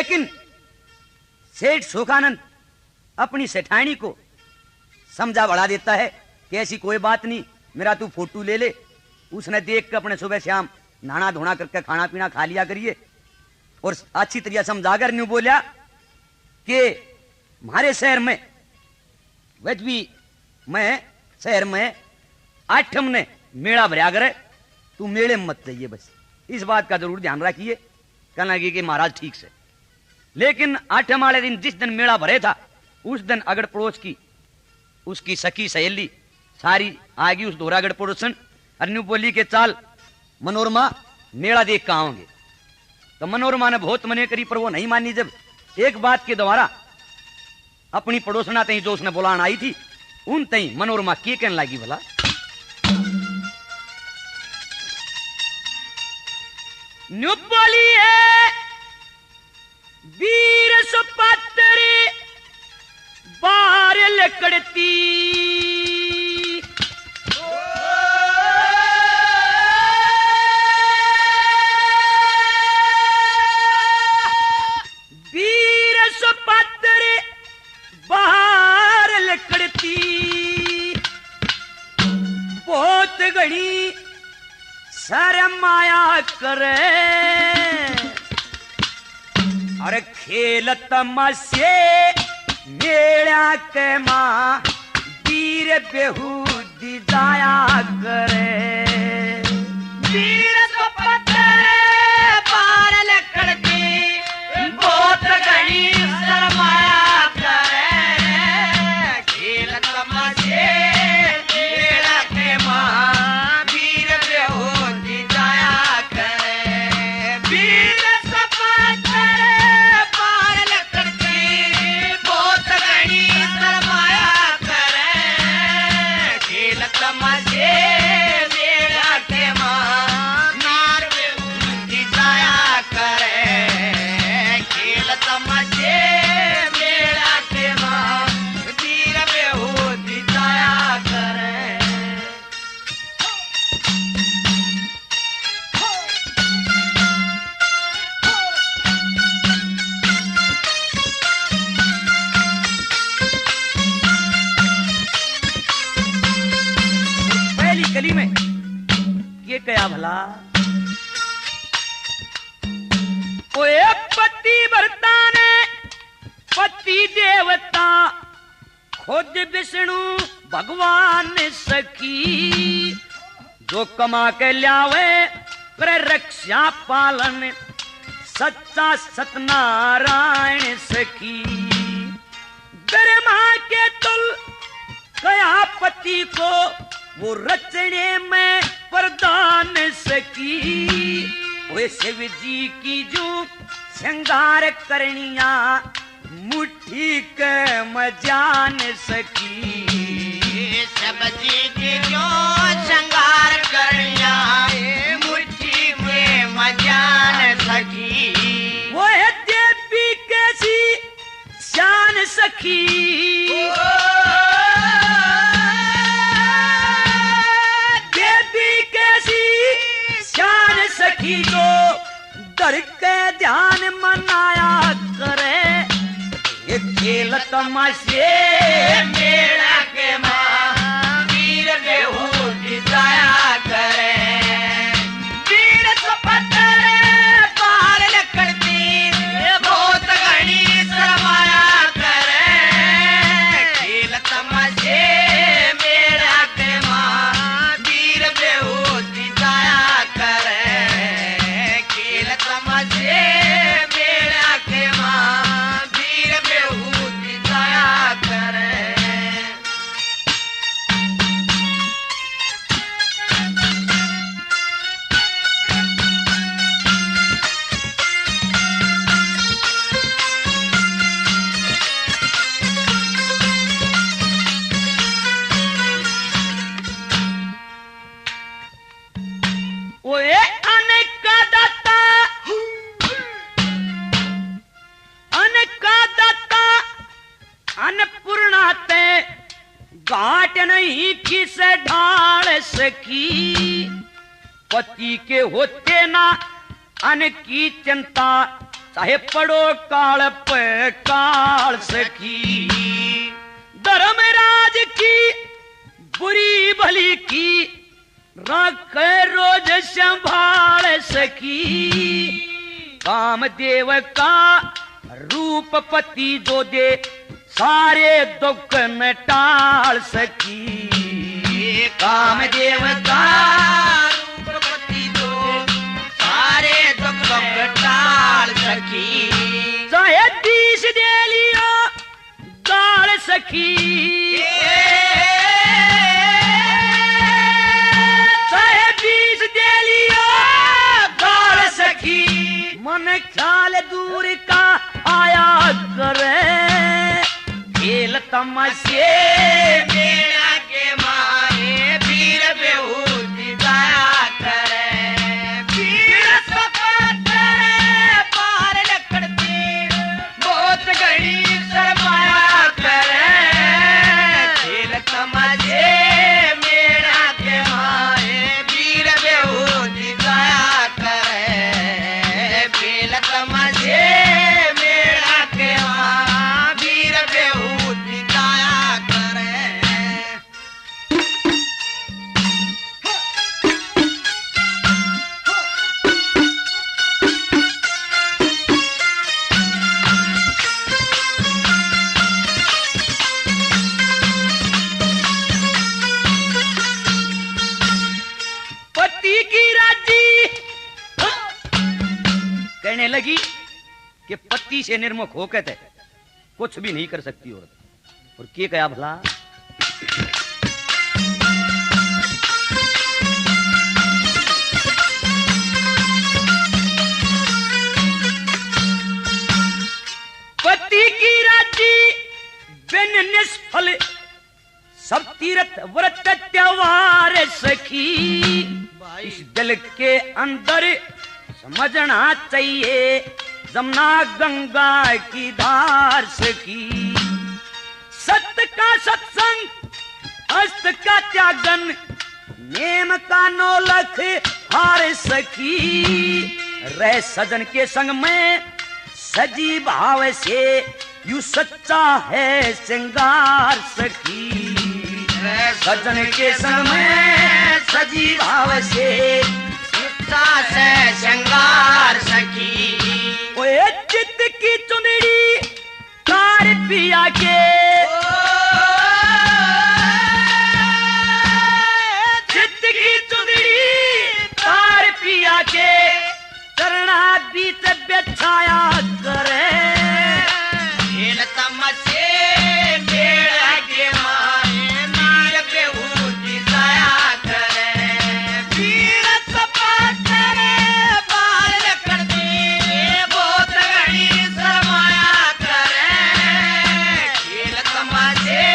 लेकिन सेठ सुखानंद अपनी सेठानी को समझा बढ़ा देता है कि ऐसी कोई बात नहीं, मेरा तू फोटो ले ले। उसने देख के अपने सुबह शाम नहाना धोना करके खाना पीना खा लिया करिए और अच्छी तरह समझाकर न्यू बोलिया कि हमारे शहर में वैसे भी मैं शहर में 8 ने मेला भरा करे, तू मेले में मत जाइए, बस इस बात का जरूर ध्यान रखिए। कहना कि महाराज ठीक से। लेकिन 8 वाले दिन जिस दिन मेला भरे था उस दिन अगड़ पड़ोस की उसकी सखी सहेली सारी आएगी उस दोहरागढ़ पड़ोसन। अरन्यू बोली के चाल मनोरमा मेला देख कर आओगे। तो मनोरमा ने बहुत मने करी पर वो नहीं मानी। जब एक बात के द्वारा अपनी पड़ोसना तई जो उसने बुलाना आई थी उन तई मनोरमा के कहने लगी भला, न्यू बोली है वीर सुपात्री बार लकड़ती, वीर सुपात्री बार लकड़ती, बहुत घड़ी शर्माया करे और खेल तमाशे मेला के माँ वीर बेहूदी जाया करे। वीर सुपत्रे बार लकड़ती बहुत घड़ी शर्माया करे, खेल तमाशे मेला के माँ वीर बेहूदी जाया करे। वीर सुपत्रे बार लकड़ती बहुत घड़ी शर्माया करे, खेल तमाशे मेला के माँ नार बेहूदी जाया करे, खेल तमाशे मेला के माँ वीर बेहूदी जाया करे। पहली कली में ये कया भला, ओए पति भरता ने पति देवता खुद विष्णु भगवान सखी, जो कमा के लावे करे रक्षा पालन सच्चा सतनारायण सखी। ब्रह्मा के तुल कया पति को वो रचने में प्रदान सकी, वे शिव जी की जो श्रृंगार करनिया मुट्ठी के मजान सकी। शिव जी की जो श्रृंगार करनिया मुट्ठी के मजान सकी, वो है देवी कैसी शान सखी। सखी जो डर के ध्यान मनाया करे, ये खेल तमाशे मेला के माँ वीर बेहूदी जाया करे। वीर सुपत्रे बार लकड़ती बहुत घड़ी शर्माया करे, खेल तमाशे मेला के माँ वीर बेहूदी जाया करे, तमाशे मेला के माँ वीर बेहूदी जाया करे। ओए अन्नपूर्णा ते घाट नहीं किस ढाल सकी, पति के होते ना अन्न की चिंता चाहे पड़ो काल पे काल सखी, धर्मराज की बुरी भली की रख रोज संभाल सकी। कामदेव का रूप पति जो दे सारे दुख न टाल सकी। कामदेव का रूप पति जो सारे दुख टाल सकी। चाहे 20 दे लियो गाल सखी, चाहे 20 दे लियो गाल सखी। मन ख्याल दूर का आया करे, खेल तमसे मेरा के मारे वीर बेहूदी गाया करे। वीर सपत पार लकड़ती बहुत घड़ी शर्माया करे। खेल तमसे मेरा के मारे वीर बेहूदी गाया करे। खेल तमसे मेरा के मारे वीर बेहूदी गाया करे। पति की राजी कहने लगी कि पति से निर्मुख होकर थे कुछ भी नहीं कर सकती औरत। और क्या कहा भला, पति की राजी बिन निष्फल सब तीर्थ व्रत त्योहार सखी। इस दिल के अंदर समझना चाहिए जमुना गंगा की धार सखी। सत्य का सत्संग अस्त का त्यागन नेम का नौलख हार सखी। रह सजन के संग में सजी भाव से यू सच्चा है श्रृंगार सखी। सजन के संग में सजी भाव से सच्चा है श्रृंगार सखी। ओए चित्त की चुंदड़ी कार पिया के, चित्त की चुंदड़ी कार पिया के चरणा बीच बिछाया करे। खेल तमसे मेरा के मारे वीर बेहूदी गाया करे। वीर सपत पार लकड़ती बहुत घड़ी शर्माया करे। खेल तमसे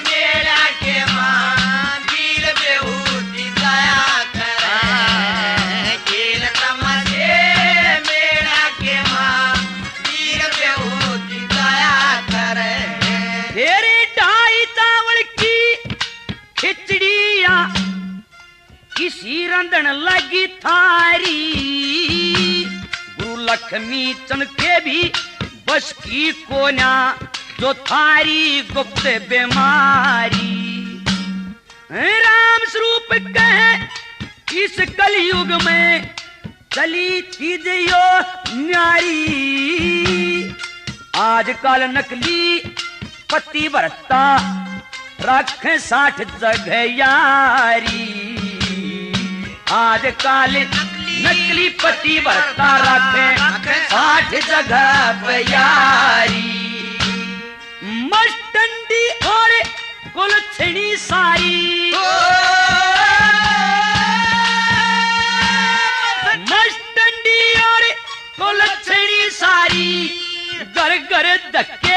मेरा के मां वीर बेहूदी गाया करे। खेल तमसे मेरा के मां वीर बेहूदी गाया करे। तेरे ढाई चावल की खिचड़िया किसी रंधन लगी थारी। गुरु लक्ष्मी चंद के भी बस की कोना जो थारी गुप्त बीमारी। राम स्वरूप कहे इस कलयुग में चली चीज यो न्यारी। आजकल नकली पति बरता रख 60 जगह यारी। आजकल नकली पति बरता रख 60 जगह पे यारी। मस्टंडी और कुलछड़ी सारी, मस्टंडी और कुलछड़ी सारी घर घर धक्के